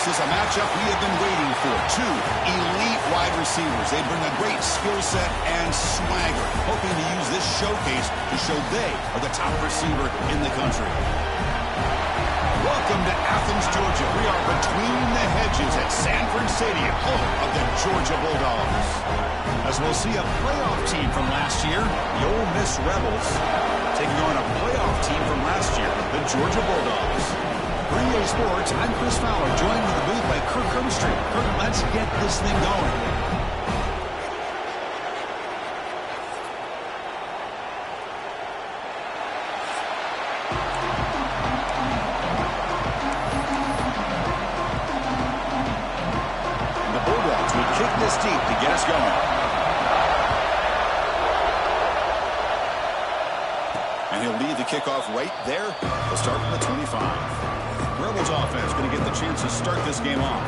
This is a matchup we have been waiting for. Two elite wide receivers. They bring a great skill set and swagger, hoping to use this showcase to show they are the top receiver in the country. Welcome to Athens, Georgia. We are between the hedges at Sanford Stadium, home of the Georgia Bulldogs. As we'll see a playoff team from last year, the Ole Miss Rebels, taking on a playoff team from last year, the Georgia Bulldogs. For EA Sports, I'm Chris Fowler, joined in the booth by Kirk Herbstreit. Kirk, let's get this thing going. This deep to get us going. And he'll lead the kickoff right there. He'll start from the 25. Rebels offense going to get the chance to start this game off.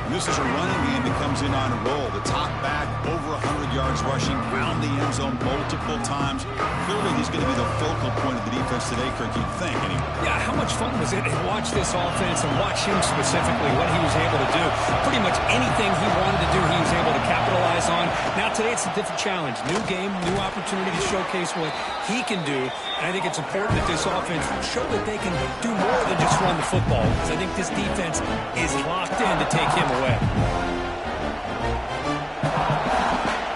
And this is a running game that comes in on a roll. The top back, over 100 yards rushing, round the end zone multiple times. Clearly, he's going to be the focal point of the defense today, Kirk, you'd think, anyway. Yeah, how much fun was it to watch this offense and watch him specifically, what he was able to do. Pretty much anything he wanted to do, he was able to capitalize on. Now, today, it's a different challenge. New game, new opportunity to showcase what he can do. And I think it's important that this offense show that they can do more than just run the football, because I think this defense is locked in to take him away.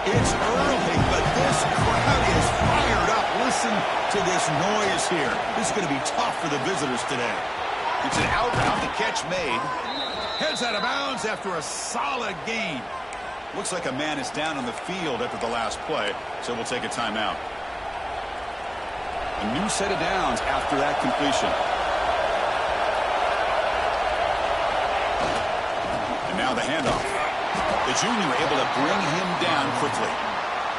It's early, but this crowd is fired up. Listen to this noise here. This is going to be tough for the visitors today. It's an out route, the catch made. Heads out of bounds after a solid gain. Looks like a man is down on the field after the last play, so we'll take a timeout. A new set of downs after that completion. And now the handoff. The junior able to bring him down quickly.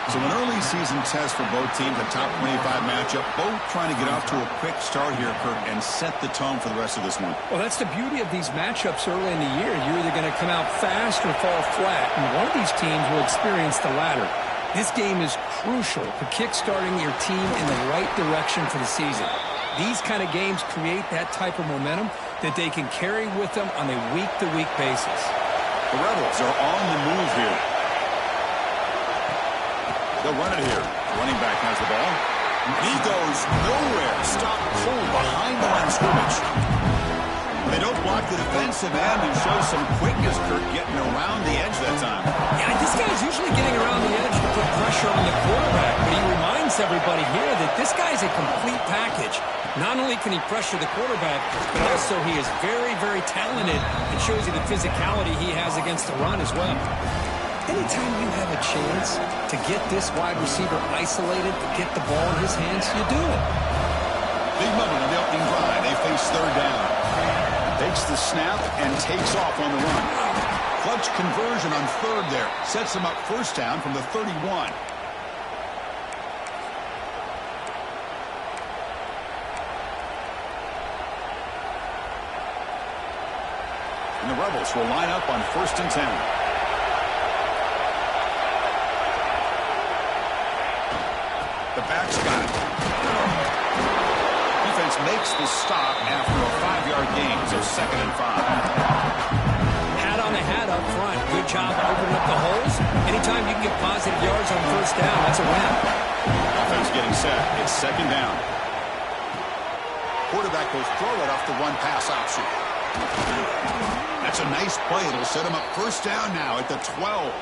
So an early season test for both teams, a top 25 matchup, both trying to get off to a quick start here, Kirk, and set the tone for the rest of this one. Well, that's the beauty of these matchups early in the year. You're either going to come out fast or fall flat, and one of these teams will experience the latter. This game is crucial for kick-starting your team in the right direction for the season. These kind of games create that type of momentum that they can carry with them on a week-to-week basis. The Rebels are on the move here. They'll run it here. Running back has the ball. He goes nowhere. Stop cold behind the line of scrimmage. They don't block the defensive end and show some quickness, Kirk, getting around the edge that time. Yeah, this guy's usually getting around the edge to put pressure on the quarterback, but he reminds everybody here that this guy's a complete package. Not only can he pressure the quarterback, but also he is very, very talented and shows you the physicality he has against the run as well. Anytime you have a chance to get this wide receiver isolated, to get the ball in his hands, you do it. Big moment on the opening drive. They face third down. Takes the snap and takes off on the run. Clutch conversion on third there. Sets him up first down from the 31. And the Rebels will line up on 1st and 10. The back's got it. Defense makes the stop after a 5-yard gain, so 2nd and 5. Hat on the hat up front. Good job opening up the holes. Anytime you can get positive yards on first down, that's a win. Offense getting set. It's 2nd down. Quarterback will throw it off the one pass option. That's a nice play. It'll set him up first down now at the 12.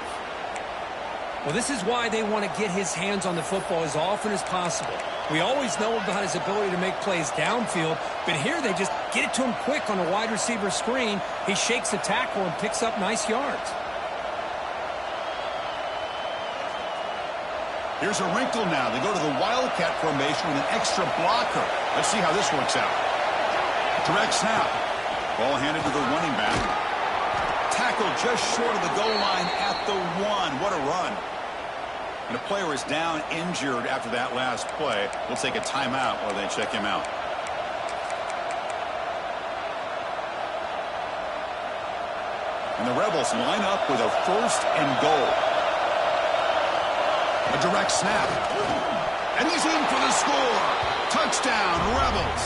Well, this is why they want to get his hands on the football as often as possible. We always know about his ability to make plays downfield, but here they just get it to him quick on a wide receiver screen. He shakes the tackle and picks up nice yards. Here's a wrinkle now. They go to the Wildcat formation with an extra blocker. Let's see how this works out. Direct snap. Ball handed to the running back. Tackle just short of the goal line at the 1. What a run. And a player is down injured after that last play. We'll take a timeout while they check him out. And the Rebels line up with a 1st and goal. A direct snap. And he's in for the score. Touchdown, Rebels.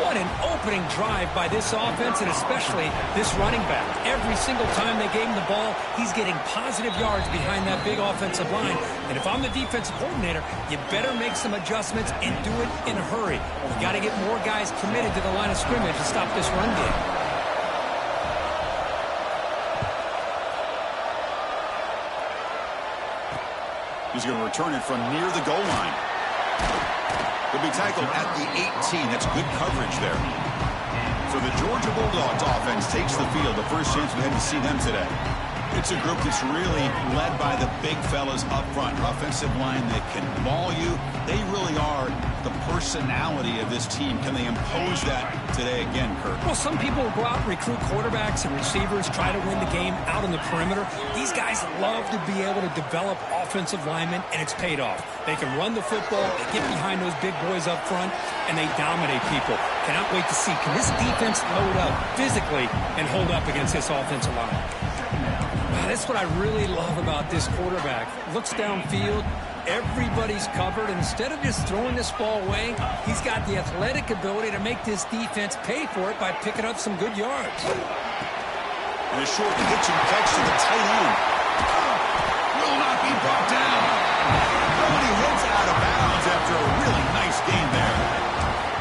What an opening drive by this offense, and especially this running back. Every single time they gave him the ball, he's getting positive yards behind that big offensive line. And if I'm the defensive coordinator, you better make some adjustments and do it in a hurry. You got to get more guys committed to the line of scrimmage to stop this run game. He's going to return it from near the goal line. He'll be tackled at the 18. That's good coverage there. So the Georgia Bulldogs offense takes the field. The first chance we had to see them today. It's a group that's really led by the big fellas up front. Offensive line that can maul you. They really are the personality of this team. Can they impose that today again, Kurt? Well, some people will go out and recruit quarterbacks and receivers, try to win the game out on the perimeter. These guys love to be able to develop offensive linemen, and it's paid off. They can run the football, they get behind those big boys up front, and they dominate people. Cannot wait to see, can this defense load up physically and hold up against this offensive line? That's what I really love about this quarterback. Looks downfield, everybody's covered. Instead of just throwing this ball away, he's got the athletic ability to make this defense pay for it by picking up some good yards. And a short hitch and catch to the tight end. Will not be brought down. Nobody hits out of bounds after a really nice game there.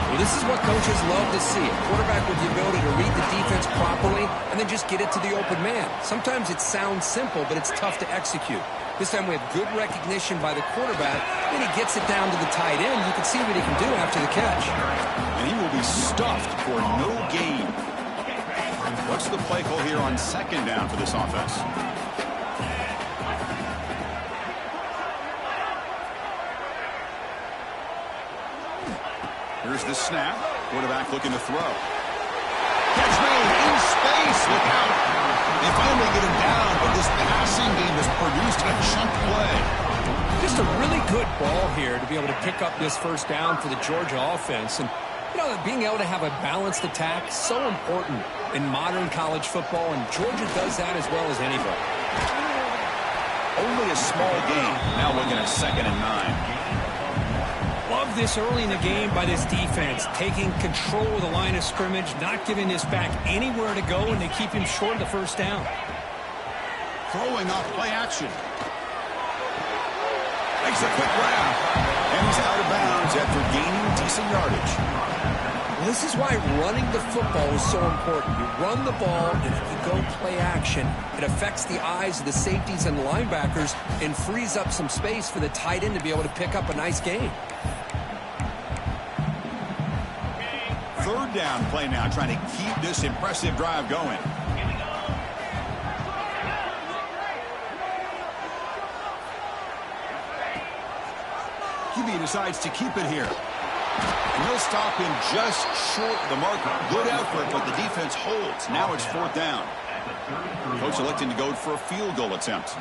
Well, this is what coaches love to see. A quarterback with the ability to read the defense properly and then just get it to the open man. Sometimes it sounds simple, but it's tough to execute. This time we have good recognition by the quarterback, and he gets it down to the tight end. You can see what he can do after the catch. And he will be stuffed for no gain. What's the play call here on second down for this offense? Here's the snap. Quarterback looking to throw. Catch made in space. Look out. They finally get him down, but this passing game has produced a chunk play. Just a really good ball here to be able to pick up this first down for the Georgia offense. And, you know, being able to have a balanced attack, so important in modern college football, and Georgia does that as well as anybody. Only a small gain. Now looking at 2nd and 9. Love this early in the game by this defense, taking control of the line of scrimmage, not giving this back anywhere to go, and they keep him short of the first down. Throwing off play action. Makes a quick grab. And he's out of bounds after gaining decent yardage. Well, this is why running the football is so important. You run the ball, and if you go play action, it affects the eyes of the safeties and the linebackers and frees up some space for the tight end to be able to pick up a nice gain. Third down play now, trying to keep this impressive drive going. QB decides to keep it here. And he'll stop him just short of the marker. Good effort, but the defense holds. Now it's 4th down. Coach electing to go for a field goal attempt.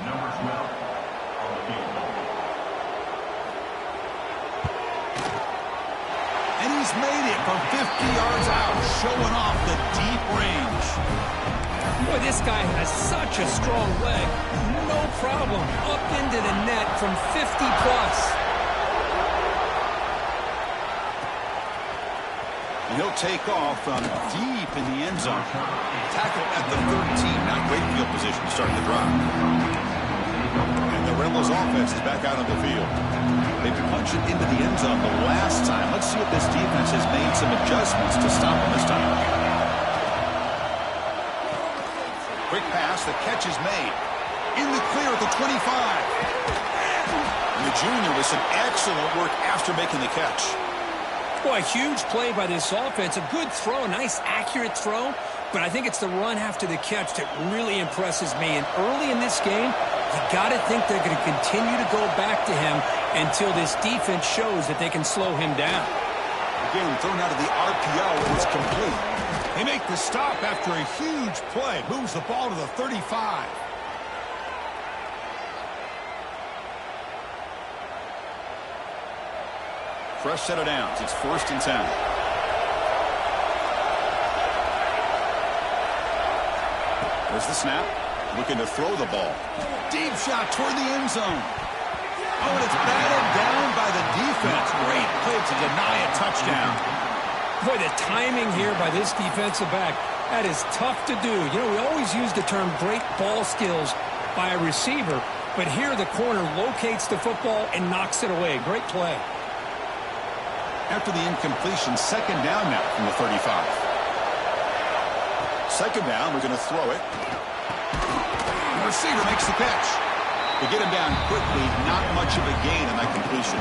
And he's made it from 50 yards out, showing off the deep range. Boy, this guy has such a strong leg. No problem. Up into the net from 50 plus. And he'll take off from deep in the end zone. Tackle at the 13. Not great field position to start the drive. And the Rebels offense is back out on the field. They punched it into the end zone the last time. Let's see if this defense has made some adjustments to stop them this time. Quick pass. The catch is made. In the clear at the 25. And the junior with some excellent work after making the catch. Boy, a huge play by this offense. A good throw, a nice accurate throw. But I think it's the run after the catch that really impresses me. And early in this game, you got to think they're going to continue to go back to him until this defense shows that they can slow him down. Again, thrown out of the RPO, and it's complete. They make the stop after a huge play. Moves the ball to the 35. Fresh set of downs. It's 1st and 10. There's the snap. Looking to throw the ball. Deep shot toward the end zone. Oh, and it's batted down by the defense. Great play to deny a touchdown. Boy, the timing here by this defensive back, that is tough to do. You know, we always use the term great ball skills by a receiver, but here the corner locates the football and knocks it away. Great play. After the incompletion, second down now from the 35. Second down, we're going to throw it. The receiver makes the catch. They get him down quickly, not much of a gain on that completion.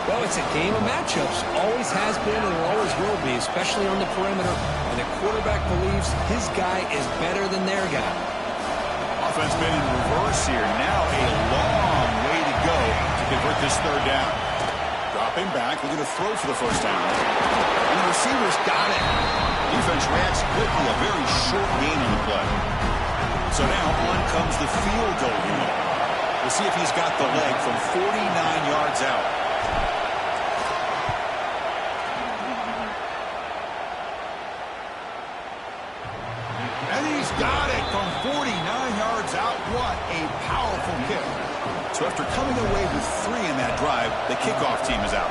Well, it's a game of matchups. Always has been and always will be, especially on the perimeter. And the quarterback believes his guy is better than their guy. Offense been in reverse here. Now a long way to go to convert this third down. Dropping back, we're going to throw for the first down. And the receiver's got it. Defense reacts quickly, a very short gain on the play. So now on comes the field goal unit. We'll see if he's got the leg from 49 yards out. And he's got it from 49 yards out. What a powerful kick. So after coming away with 3 in that drive, the kickoff team is out.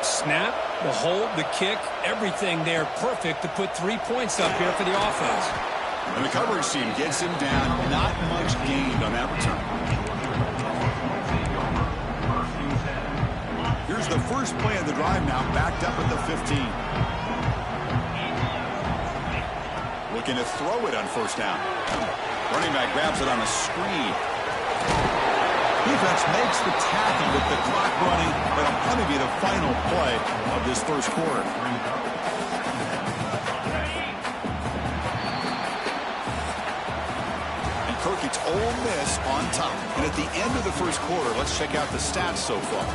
Snap, the hold, the kick, everything there perfect to put 3 points up here for the offense. And the coverage team gets him down. Not much gained on that return. Here's the first play of the drive now, backed up at the 15. Looking to throw it on first down. Running back grabs it on a screen. Defense makes the tackle with the clock running. That'll probably be the final play of this first quarter. And Kirk, it's Ole Miss on top. And at the end of the first quarter, let's check out the stats so far.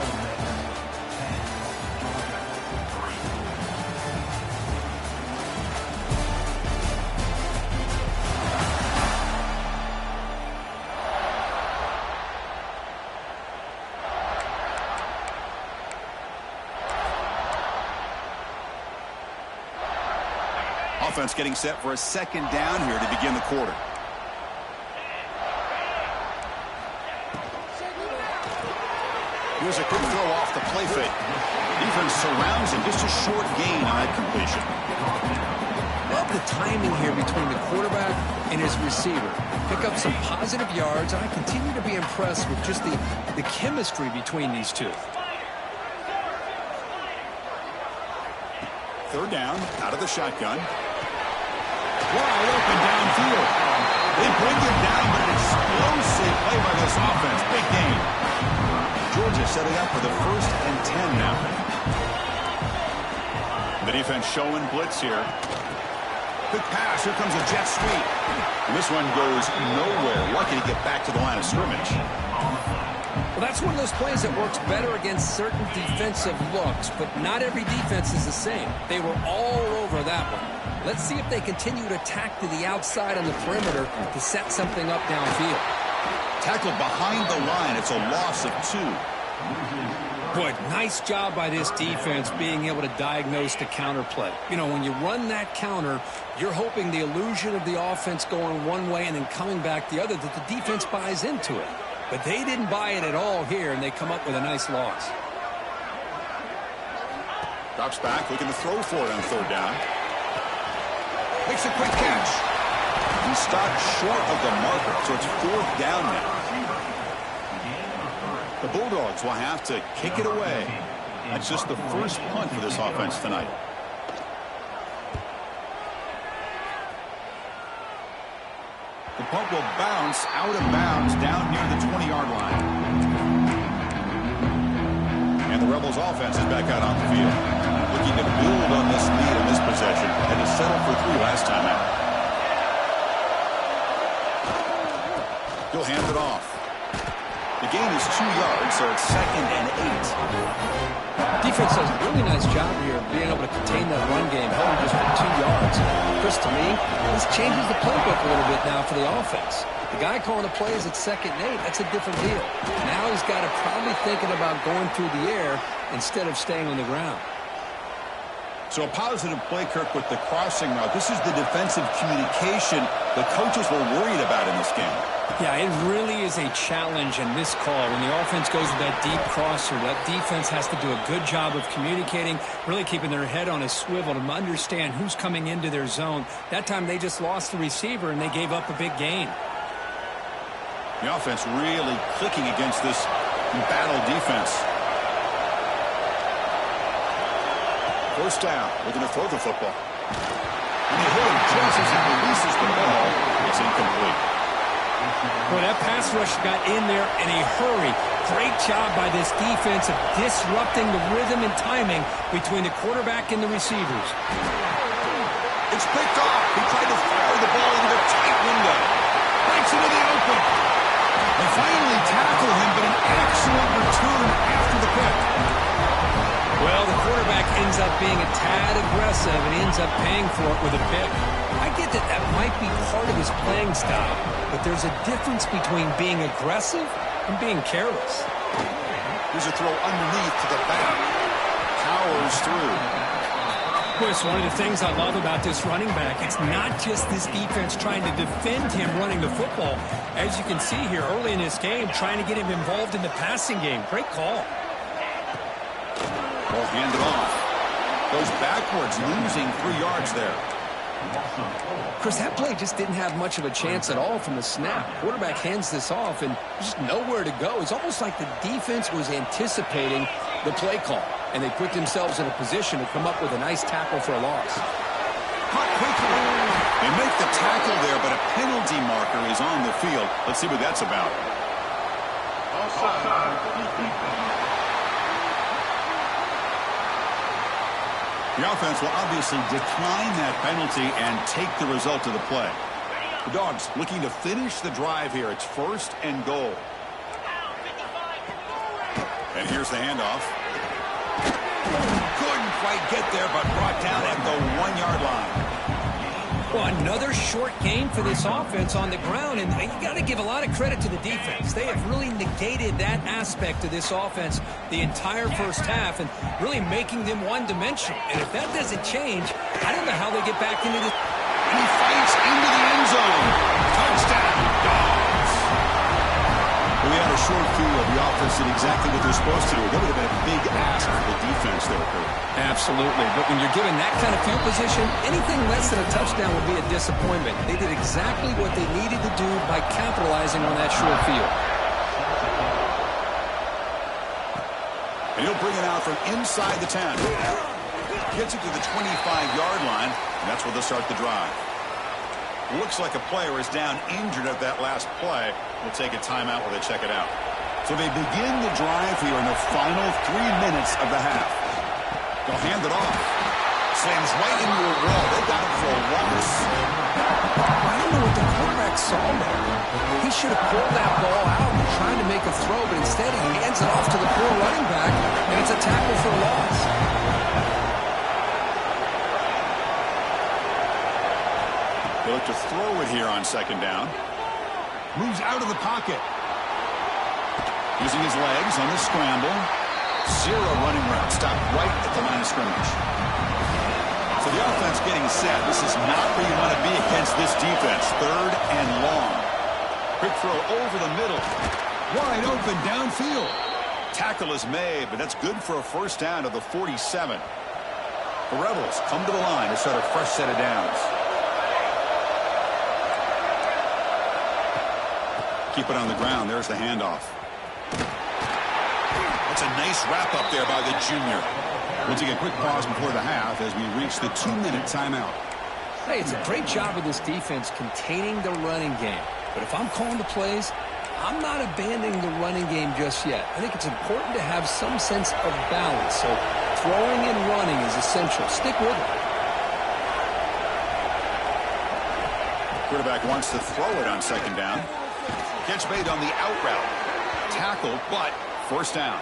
Offense getting set for a second down here to begin the quarter. Here's a quick throw off the play fake. Defense surrounds him. Just a short gain on that completion. Love the timing here between the quarterback and his receiver. Pick up some positive yards. I continue to be impressed with just the chemistry between these two. Third down, out of the shotgun. Wide open downfield. They bring him down, but an explosive play by this offense. Big game. Georgia setting up for the 1st and 10 now. The defense showing blitz here. Quick pass. Here comes a jet sweep. And this one goes nowhere. Lucky to get back to the line of scrimmage. Well, that's one of those plays that works better against certain defensive looks, but not every defense is the same. They were all over that one. Let's see if they continue to attack to the outside on the perimeter to set something up downfield. Tackled behind the line. It's a loss of 2. Boy, nice job by this defense being able to diagnose the counter play. You know, when you run that counter, you're hoping the illusion of the offense going one way and then coming back the other, that the defense buys into it. But they didn't buy it at all here, and they come up with a nice loss. Drops back, looking to throw for it on third down. Makes a quick catch. He stopped short of the marker, so it's 4th down now. The Bulldogs will have to kick it away. That's just the first punt for this offense tonight. The punt will bounce out of bounds down near the 20-yard line. And the Rebels offense is back out on the field. Looking to build on this lead in this possession. Had to settle for 3 last time out. He'll hand it off. The gain is 2 yards, so it's 2nd and 8. Defense does a really nice job here of being able to contain that run game, held just for 2 yards. Chris, to me, this changes the playbook a little bit now for the offense. The guy calling the plays at 2nd and 8, that's a different deal. Now he's got to probably thinking about going through the air instead of staying on the ground. So a positive play, Kirk, with the crossing route. This is the defensive communication the coaches were worried about in this game. Yeah, it really is a challenge in this call. When the offense goes with that deep crosser, that defense has to do a good job of communicating, really keeping their head on a swivel to understand who's coming into their zone. That time they just lost the receiver and they gave up a big gain. The offense really clicking against this battle defense. First down, looking to throw the football. And he hit him just as he releases the ball. It's incomplete. Well, that pass rush got in there in a hurry. Great job by this defense of disrupting the rhythm and timing between the quarterback and the receivers. It's picked off. He tried to fire the ball into a tight window. Breaks into the open. They finally tackle him, but an excellent return after the pick. Well, the quarterback ends up being a tad aggressive and ends up paying for it with a pick. I get that that might be part of his playing style, but there's a difference between being aggressive and being careless. Here's a throw underneath to the back. Powers through. Of course, one of the things I love about this running back, it's not just this defense trying to defend him running the football. As you can see here early in this game, trying to get him involved in the passing game. Great call. Ball handed off. Goes backwards, losing 3 yards there. Chris, that play just didn't have much of a chance at all from the snap. Quarterback hands this off and just nowhere to go. It's almost like the defense was anticipating the play call, and they put themselves in a position to come up with a nice tackle for a loss. Caught quickly. They make the tackle there, but a penalty marker is on the field. Let's see what that's about. The offense will obviously decline that penalty and take the result of the play. The Dogs looking to finish the drive here. It's 1st and goal. And here's the handoff. Couldn't quite get there, but brought down at the 1-yard line. Well, another short game for this offense on the ground, and you got to give a lot of credit to the defense. They have really negated that aspect of this offense the entire first half and really making them one-dimensional. And if that doesn't change, I don't know how they get back into this. And he fights into the end zone. Touchdown, Dogs. We had a short view of the offense did exactly what they're supposed to do. That would have been a big ask for the defense there, Kurt. Absolutely. But when you're given that kind of field position, anything less than a touchdown would be a disappointment. They did exactly what they needed to do by capitalizing on that short field. And he'll bring it out from inside the 10. Gets it to the 25-yard line, and that's where they'll start the drive. Looks like a player is down injured at that last play. We'll take a timeout while they check it out. So they begin the drive here in the final 3 minutes of the half. They'll hand it off. Slams right into a wall. They got him for a loss. I don't know what the quarterback saw there. He should have pulled that ball out and tried to make a throw, but instead he hands it off to the poor running back, and it's a tackle for a loss. They look to throw it here on 2nd down. Moves out of the pocket. Using his legs on the scramble. 0 running route. Stopped right at the line of scrimmage. So the offense getting set. This is not where you want to be against this defense. 3rd and long. Quick throw over the middle. Wide open downfield. Tackle is made, but that's good for a 1st down to the 47. The Rebels come to the line to start a fresh set of downs. Keep it on the ground. There's the handoff. That's a nice wrap-up there by the junior. We'll take a quick pause before the half as we reach the 2-minute timeout. Hey, it's a great job of this defense containing the running game. But if I'm calling the plays, I'm not abandoning the running game just yet. I think it's important to have some sense of balance. So throwing and running is essential. Stick with it. Quarterback wants to throw it on 2nd down. Catch made on the out route. Tackle, but 1st down.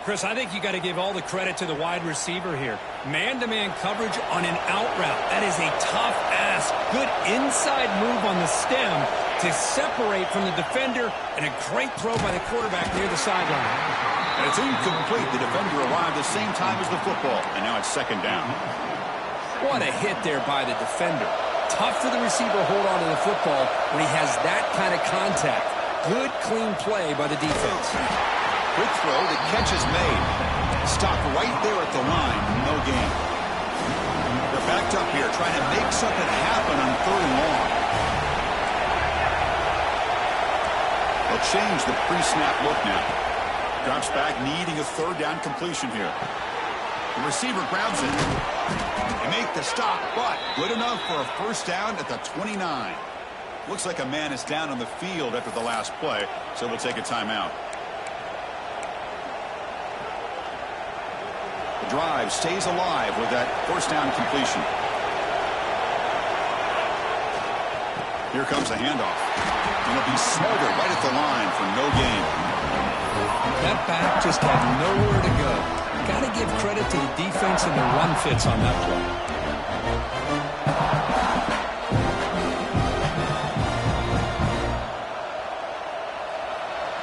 Chris, I think you got to give all the credit to the wide receiver here. Man-to-man coverage on an out route. That is a tough ask. Good inside move on the stem to separate from the defender, and a great throw by the quarterback near the sideline. And it's incomplete. The defender arrived the same time as the football, and now it's second down. What a hit there by the defender. Tough for the receiver to hold on to the football when he has that kind of contact. Good, clean play by the defense. Quick throw, the catch is made. Stop right there at the line, no gain. They're backed up here, trying to make something happen on 3rd and long. They'll change the pre-snap look now. Drops back, needing a 3rd down completion here. The receiver grabs it. They make the stop, but good enough for a 1st down at the 29. Looks like a man is down on the field after the last play, so we'll take a timeout. The drive stays alive with that 1st down completion. Here comes a handoff. And it'll be smothered right at the line for no gain. That back just had nowhere to go. Got to give credit to the defense and the run fits on that play.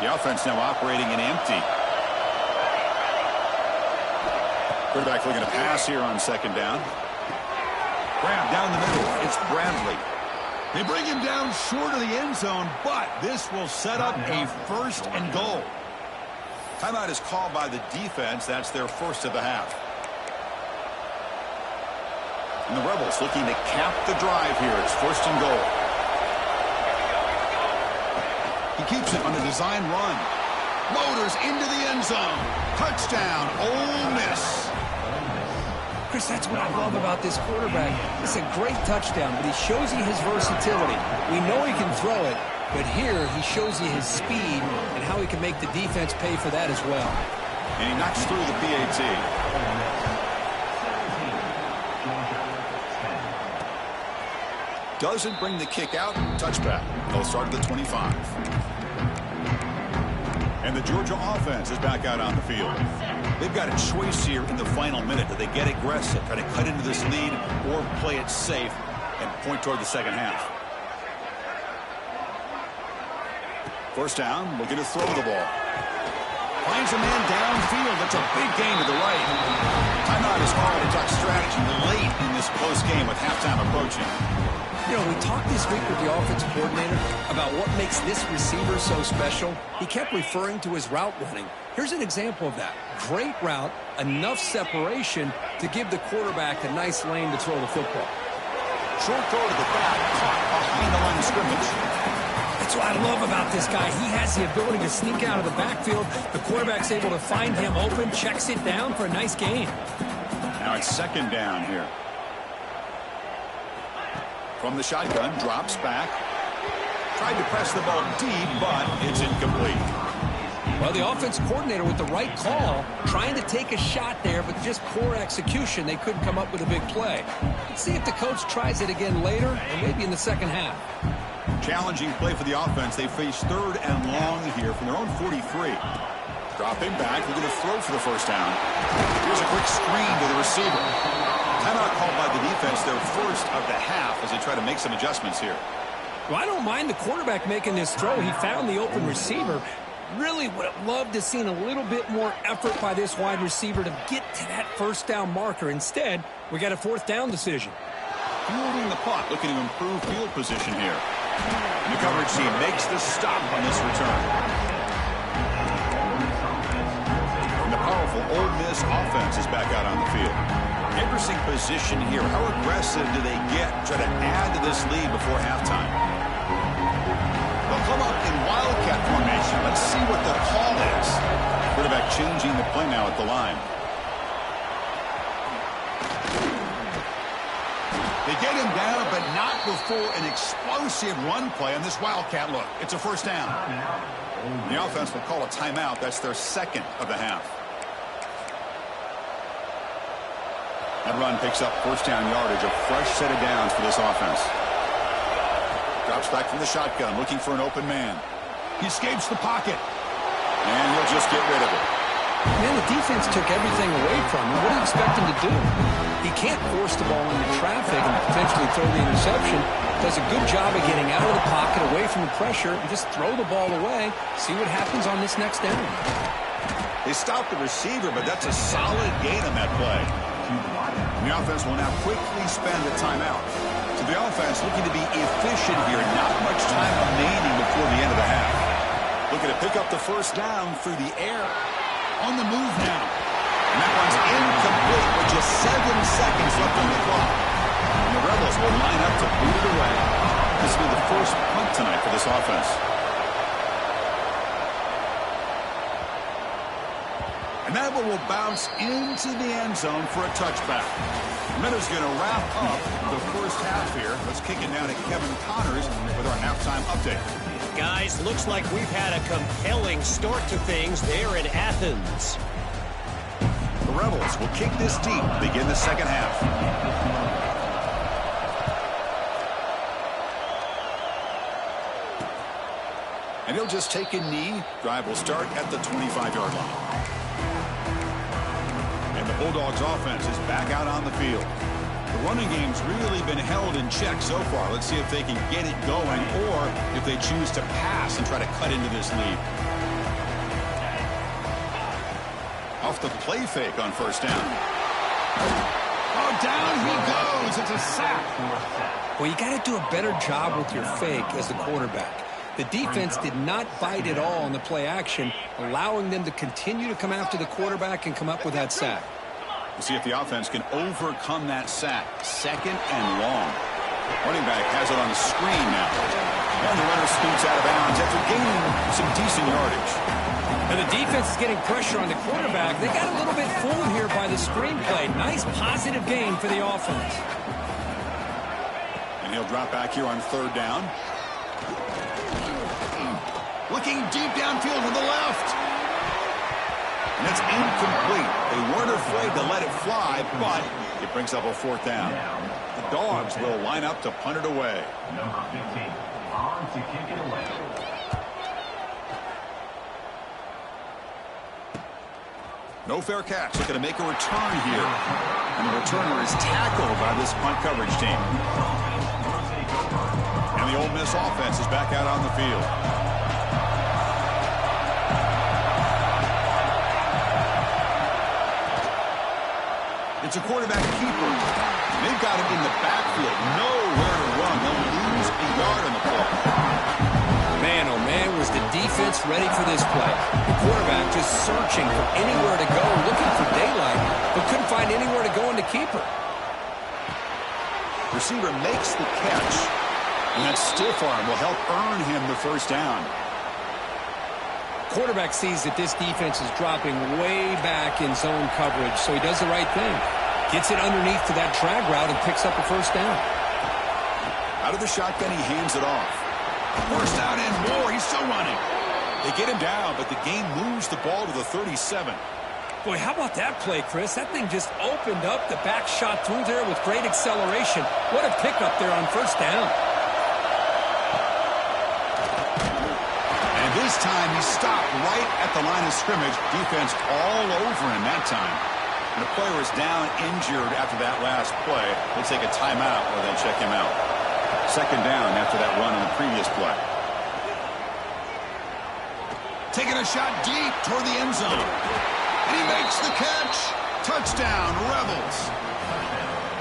The offense now operating in empty. Quarterback looking to pass here on 2nd down. Grab down the middle. It's Bradley. They bring him down short of the end zone, but this will set up a 1st and goal. Timeout is called by the defense. That's their 1st of the half. And the Rebels looking to cap the drive here. It's 1st and goal. He keeps it on a design run. Motors into the end zone. Touchdown, Ole Miss. Chris, that's what I love about this quarterback. It's a great touchdown, but he shows you his versatility. We know he can throw it, but here he shows you his speed and how he can make the defense pay for that as well. And he knocks through the PAT. Doesn't bring the kick out. Touchback. They'll start at the 25. And the Georgia offense is back out on the field. They've got a choice here in the final minute. Do they get aggressive, try to cut into this lead, or play it safe and point toward the second half? 1st down, looking to throw the ball. Finds a man downfield. That's a big gain to the right. Timeout is called to talk strategy late in this close game with halftime approaching. You know, we talked this week with the offensive coordinator about what makes this receiver so special. He kept referring to his route running. Here's an example of that. Great route, enough separation to give the quarterback a nice lane to throw the football. Short throw to the back, caught behind the line of scrimmage. That's what I love about this guy. He has the ability to sneak out of the backfield. The quarterback's able to find him open, checks it down for a nice gain. Now it's 2nd down here. From the shotgun, drops back. Tried to press the ball deep, but it's incomplete. Well, the offense coordinator with the right call, trying to take a shot there, but just poor execution. They couldn't come up with a big play. Let's see if the coach tries it again later, or maybe in the second half. Challenging play for the offense. They face 3rd and long here from their own 43. Dropping back, looking to throw for the 1st down. Here's a quick screen to the receiver. Timeout called by the defense, their 1st of the half, as they try to make some adjustments here. Well, I don't mind the quarterback making this throw. He found the open receiver. Really would have loved to seen a little bit more effort by this wide receiver to get to that 1st down marker. Instead, we got a 4th down decision. Fielding the puck, looking to improve field position here. And the coverage team makes the stop on this return. And the powerful Ole Miss offense is back out on the field. Interesting position here. How aggressive do they get? Try to add to this lead before halftime. They'll come up in Wildcat formation. Let's see what the call is. Quarterback changing the play now at the line. They get him down, but not before an explosive run play on this Wildcat look. It's a 1st down. The offense will call a timeout. That's their 2nd of the half. That run picks up 1st down yardage, a fresh set of downs for this offense. Drops back from the shotgun, looking for an open man. He escapes the pocket. And he'll just get rid of it. Man, the defense took everything away from him. What do you expect him to do? He can't force the ball into traffic and potentially throw the interception. Does a good job of getting out of the pocket, away from the pressure, and just throw the ball away. See what happens on this next down. They stopped the receiver, but that's a solid gain on that play. The offense will now quickly spend the timeout. So the offense looking to be efficient here. Not much time remaining before the end of the half. Looking to pick up the first down through the air. On the move now. And that one's incomplete with just 7 seconds left on the clock. And the Rebels will line up to boot it away. This will be the first punt tonight for this offense. And that one will bounce into the end zone for a touchback. Minuta's going to wrap up the first half here. Let's kick it down to Kevin Connors with our halftime update. Guys, looks like we've had a compelling start to things there in Athens. The Rebels will kick this deep to begin the second half. And he'll just take a knee. Drive will start at the 25-yard line. And the Bulldogs offense is back out on the field. The running game's really been held in check so far. Let's see if they can get it going or if they choose to pass and try to cut into this lead. Off the play fake on first down. Oh, down he goes. It's a sack. Well, you got to do a better job with your fake as the quarterback. The defense did not bite at all on the play action, allowing them to continue to come after the quarterback and come up with that sack. We'll see if the offense can overcome that sack. Second and long. Running back has it on the screen now. And the runner scoots out of bounds after gaining some decent yardage. And the defense is getting pressure on the quarterback. They got a little bit fooled here by the screen play. Nice positive gain for the offense. And he'll drop back here on third down. Looking deep downfield to the left. And it's incomplete. They weren't afraid to let it fly, but it brings up a fourth down. The Dogs will line up to punt it away. Number 15, on to kick it away. No fair catch. Looking to make a return here. And the returner is tackled by this punt coverage team. And the Ole Miss offense is back out on the field. It's a quarterback keeper. They've got him in the backfield. Nowhere to run. They'll lose a yard on the play. Man, oh man, was the defense ready for this play. The quarterback just searching for anywhere to go, looking for daylight, but couldn't find anywhere to go in the keeper. Receiver makes the catch. And that stiff arm will help earn him the first down. Quarterback sees that this defense is dropping way back in zone coverage, so he does the right thing. Gets it underneath to that drag route and picks up a first down. Out of the shotgun, he hands it off. First down and more. He's still running. They get him down, but the game moves the ball to the 37. Boy, how about that play, Chris? That thing just opened up. The back shot through there with great acceleration. What a pickup there on first down. And this time he stopped right at the line of scrimmage. Defense all over him that time. And the player is down injured after that last play. They take a timeout or they check him out. Second down after that run on the previous play. Taking a shot deep toward the end zone. And he makes the catch. Touchdown, Rebels.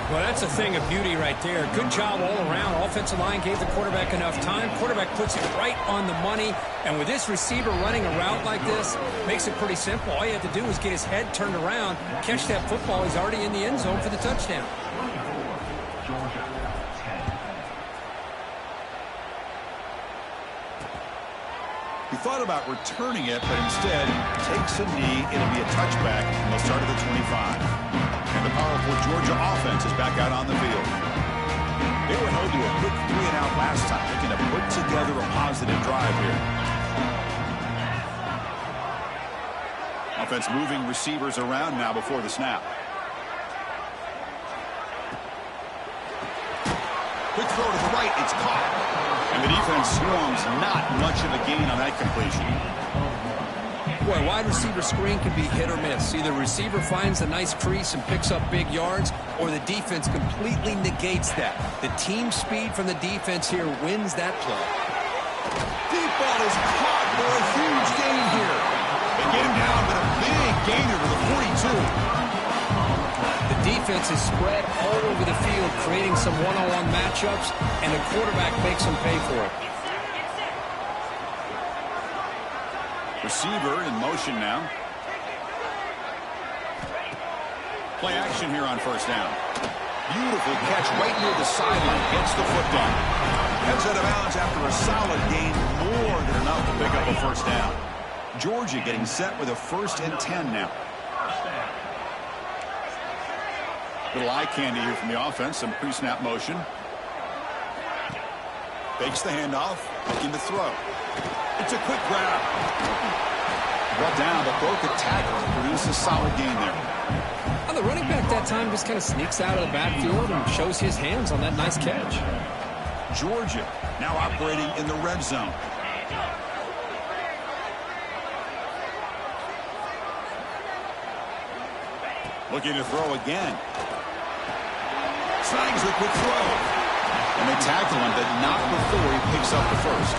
Well, that's a thing of beauty right there. Good job all around. Offensive line gave the quarterback enough time. Quarterback puts it right on the money. And with this receiver running a route like this, makes it pretty simple. All you have to do is get his head turned around, catch that football. He's already in the end zone for the touchdown. Georgia, 10. He thought about returning it, but instead takes a knee. It'll be a touchback, and they'll start at the 25. And the powerful Georgia offense is back out on the field. They were held to a quick 3-and-out last time, looking to put together a positive drive here. Offense moving receivers around now before the snap. Quick throw to the right, it's caught. And the defense swarms, not much of a gain on that completion. Boy, wide receiver screen can be hit or miss. Either receiver finds a nice crease and picks up big yards, or the defense completely negates that. The team speed from the defense here wins that play. Deep ball is caught for a huge gain here. They get him down, but a big gainer to the 42. The defense is spread all over the field, creating some one-on-one matchups, and the quarterback makes them pay for it. Receiver in motion now. Play action here on first down. Beautiful catch right near the sideline. Gets the foot down. Heads out of bounds after a solid gain. More than enough to pick up a first down. Georgia getting set with a 1st and 10 now. Little eye candy here from the offense. Some pre-snap motion. Fakes the handoff. Looking to throw. It's a quick grab. Brought down, but broke the tackle. Produces a solid gain there. Well, the running back that time just kind of sneaks out of the backfield and shows his hands on that nice catch. Georgia now operating in the red zone. Looking to throw again. Snags the quick throw. And they tackle him, but not before he picks up the first.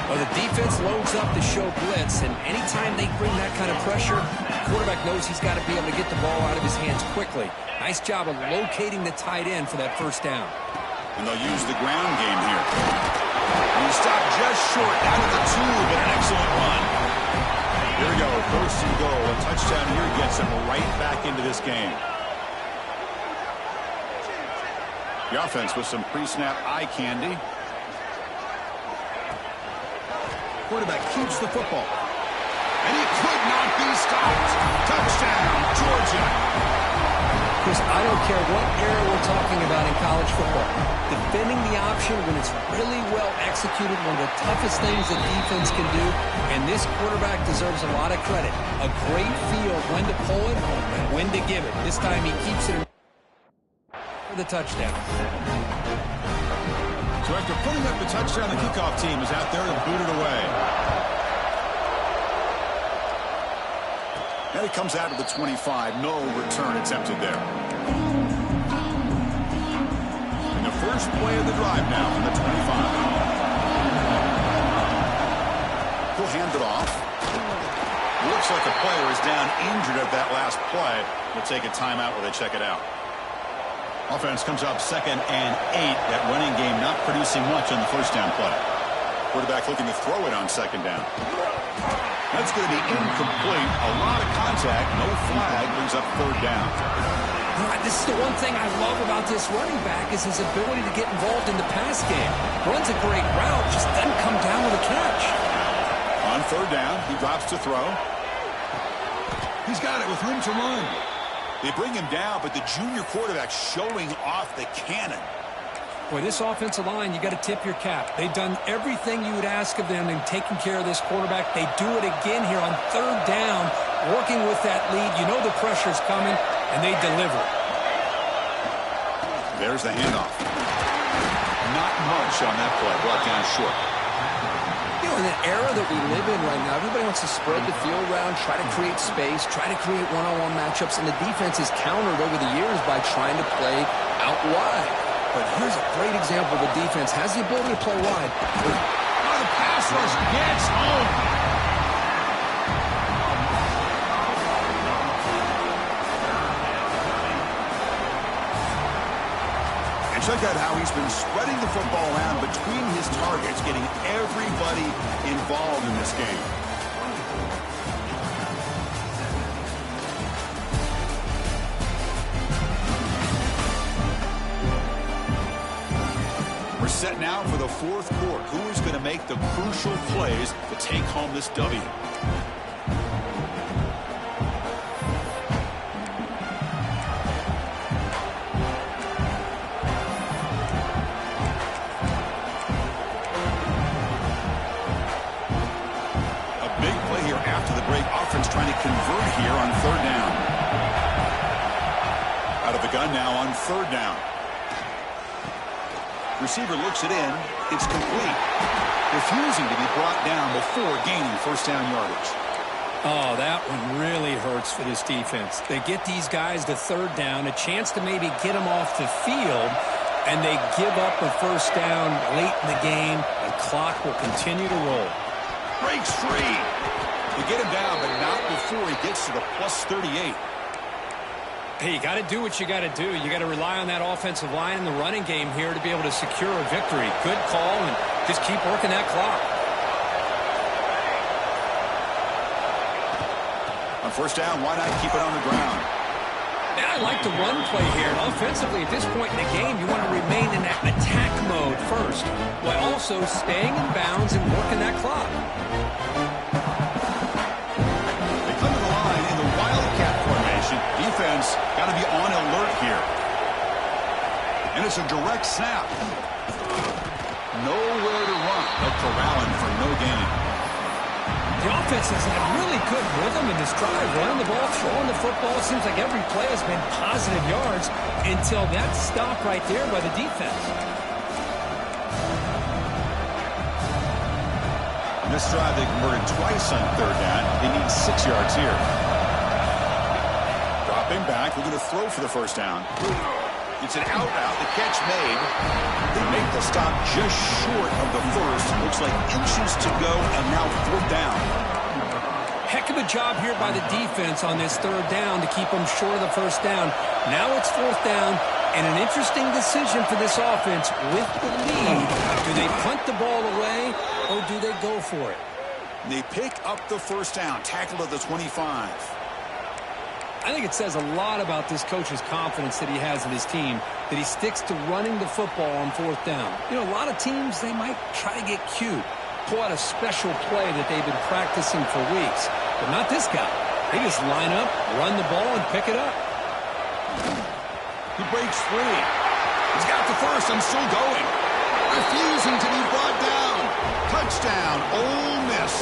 Well, the defense loads up to show blitz, and anytime they bring that kind of pressure, the quarterback knows he's got to be able to get the ball out of his hands quickly. Nice job of locating the tight end for that first down. And they'll use the ground game here. And he stopped just short, down to the 2, but an excellent run. Here we go, 1st and goal. A touchdown here gets him right back into this game. The offense with some pre-snap eye candy. Quarterback keeps the football. And he could not be stopped. Touchdown, Georgia. Chris, I don't care what era we're talking about in college football. Defending the option when it's really well executed, one of the toughest things that defense can do, and this quarterback deserves a lot of credit. A great feel of when to pull it and when to give it. This time he keeps it for the touchdown. So after putting up the touchdown, the kickoff team is out there to boot it away. And it comes out of the 25. No return attempted there. And the first play of the drive now from the 25. He'll hand it off. Looks like a player is down injured at that last play. We'll take a timeout while they check it out. Offense comes up 2nd and 8. That running game not producing much on the first down play. Quarterback looking to throw it on 2nd down. That's going to be incomplete. A lot of contact. No flag. Brings up 3rd down. This is the one thing I love about this running back is his ability to get involved in the pass game. Runs a great route, just doesn't come down with a catch. On 3rd down, he drops to throw. He's got it with room to run. They bring him down, but the junior quarterback showing off the cannon. Boy, this offensive line, you got to tip your cap. They've done everything you would ask of them in taking care of this quarterback. They do it again here on 3rd down, working with that lead. You know the pressure's coming, and they deliver. There's the handoff. Not much on that play, brought down short. You know, in the era that we live in right now, everybody wants to spread the field around, try to create space, try to create one-on-one matchups, and the defense is countered over the years by trying to play out wide. But here's a great example. The defense has the ability to play wide. The pass rush gets home. And check out how he's been spreading the football around between his targets, getting everybody involved in this game. Set now for the 4th quarter. Who is going to make the crucial plays to take home this W? A big play here after the break. Offense trying to convert here on 3rd down. Out of the gun now on 3rd down. Receiver looks it in. It's complete. Refusing to be brought down before gaining 1st down yardage. Oh, that one really hurts for this defense. They get these guys to third down, a chance to maybe get them off the field, and they give up a first down late in the game. The clock will continue to roll. Breaks free. They get him down, but not before he gets to the plus 38. Hey, you got to do what you got to do. You got to rely on that offensive line in the running game here to be able to secure a victory. Good call, and just keep working that clock. On first down, why not keep it on the ground? Now I like the run play here. And offensively, at this point in the game, you want to remain in that attack mode first, while also staying in bounds and working that clock. They come to the line in the Wildcat formation. Defense got to be on alert here. And it's a direct snap. Nowhere to run. They'll corral him for no gain. The offense has had really good rhythm in this drive, running the ball, throwing the football. It seems like every play has been positive yards until that stop right there by the defense. In this drive, they converted twice on third down. They need 6 yards here. Dropping back, we're going to throw for the first down. It's an out route. The catch made. They make the stop just short of the first. Looks like inches to go, and now fourth down. Heck of a job here by the defense on this third down to keep them short of the first down. Now it's fourth down, and an interesting decision for this offense with the lead. Do they punt the ball away, or do they go for it? They pick up the first down, tackled at the 25. I think it says a lot about this coach's confidence that he has in his team, that he sticks to running the football on fourth down. You know, a lot of teams, they might try to get cute, pull out a special play that they've been practicing for weeks. But not this guy. They just line up, run the ball, and pick it up. He breaks free. He's got the first and still going. Refusing to be brought down. Touchdown, Ole Miss.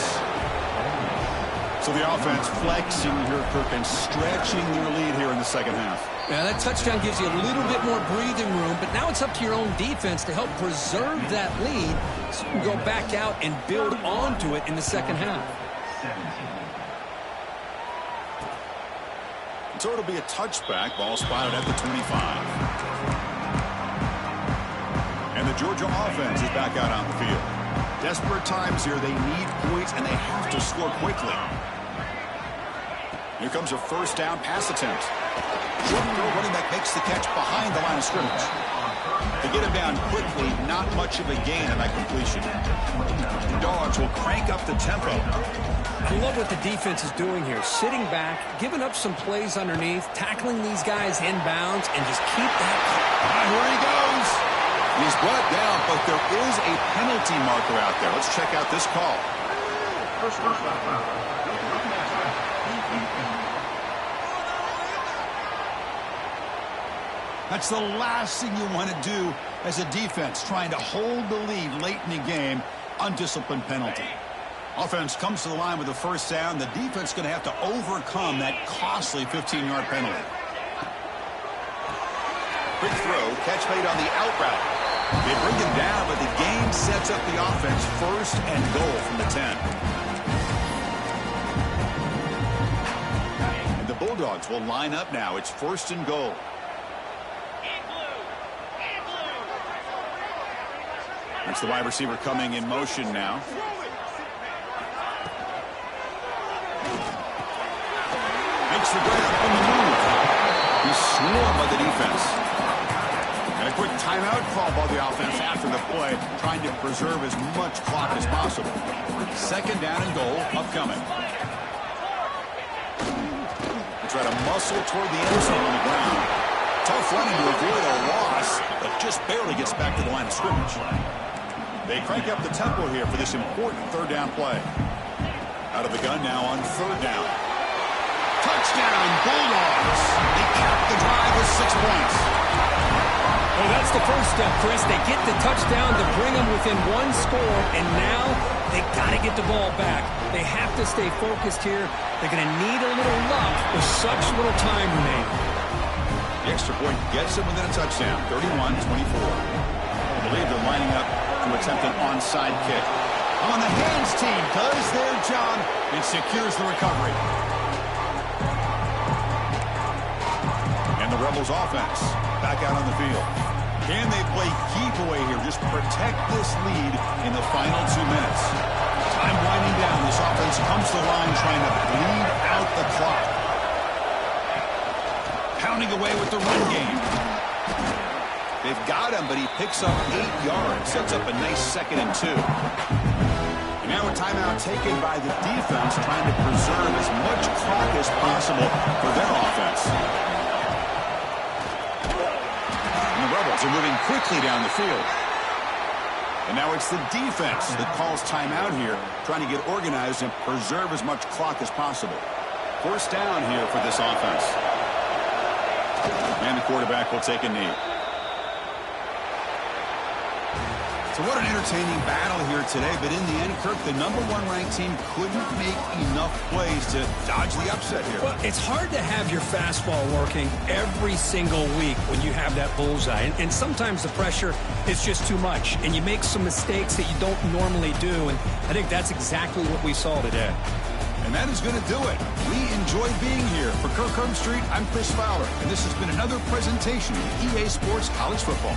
So the offense flexing here, Kirk, and stretching their lead here in the second half. Yeah, that touchdown gives you a little bit more breathing room, but now it's up to your own defense to help preserve that lead so you can go back out and build onto it in the second half. So it'll be a touchback. Ball spotted at the 25. And the Georgia offense is back out on the field. Desperate times here. They need points, and they have to score quickly. Here comes a first down pass attempt. Short throw, running back makes the catch behind the line of scrimmage. To get him down quickly, not much of a gain on that completion. The Dogs will crank up the tempo. I love what the defense is doing here. Sitting back, giving up some plays underneath, tackling these guys inbounds, and just keep that. Here he goes. He's brought down, but there is a penalty marker out there. Let's check out this call. That's the last thing you want to do as a defense, trying to hold the lead late in the game. Undisciplined penalty. Offense comes to the line with the first down. The defense is going to have to overcome that costly 15-yard penalty. Quick throw, catch made on the out route. They bring him down, but the game sets up the offense first and goal from the 10. And the Bulldogs will line up now. It's first and goal. It's the wide receiver coming in motion now. Makes the grab on the move. He's swarmed by the defense. And a quick timeout call by the offense after the play, trying to preserve as much clock as possible. Second down and goal upcoming. They try to muscle toward the end zone on the ground. Tough running to avoid a loss, but just barely gets back to the line of scrimmage. They crank up the tempo here for this important third down play. Out of the gun now on third down. Touchdown, Bulldogs. They cap the drive with 6 points. Well, that's the first step, Chris. They get the touchdown to bring them within one score, and now they got to get the ball back. They have to stay focused here. They're going to need a little luck with such little time remaining. The extra point gets them within a touchdown, 31-24. I believe they're lining up to attempt an onside kick. On the hands team does their job and secures the recovery. And the Rebels offense back out on the field. Can they play keep away here? Just protect this lead in the final 2 minutes. Time winding down. This offense comes to the line trying to bleed out the clock. Pounding away with the run game. They've got him, but he picks up 8 yards. Sets up a nice 2nd and 2. And now a timeout taken by the defense, trying to preserve as much clock as possible for their offense. And the Rebels are moving quickly down the field. And now it's the defense that calls timeout here, trying to get organized and preserve as much clock as possible. 4th down here for this offense. And the quarterback will take a knee. So what an entertaining battle here today, but in the end, Kirk, the #1 ranked team couldn't make enough plays to dodge the upset here. Well, it's hard to have your fastball working every single week when you have that bullseye. And sometimes the pressure is just too much, and you make some mistakes that you don't normally do. And I think that's exactly what we saw today. And that is going to do it. We enjoyed being here. For Kirk Herbstreit, I'm Chris Fowler, and this has been another presentation of EA Sports College Football.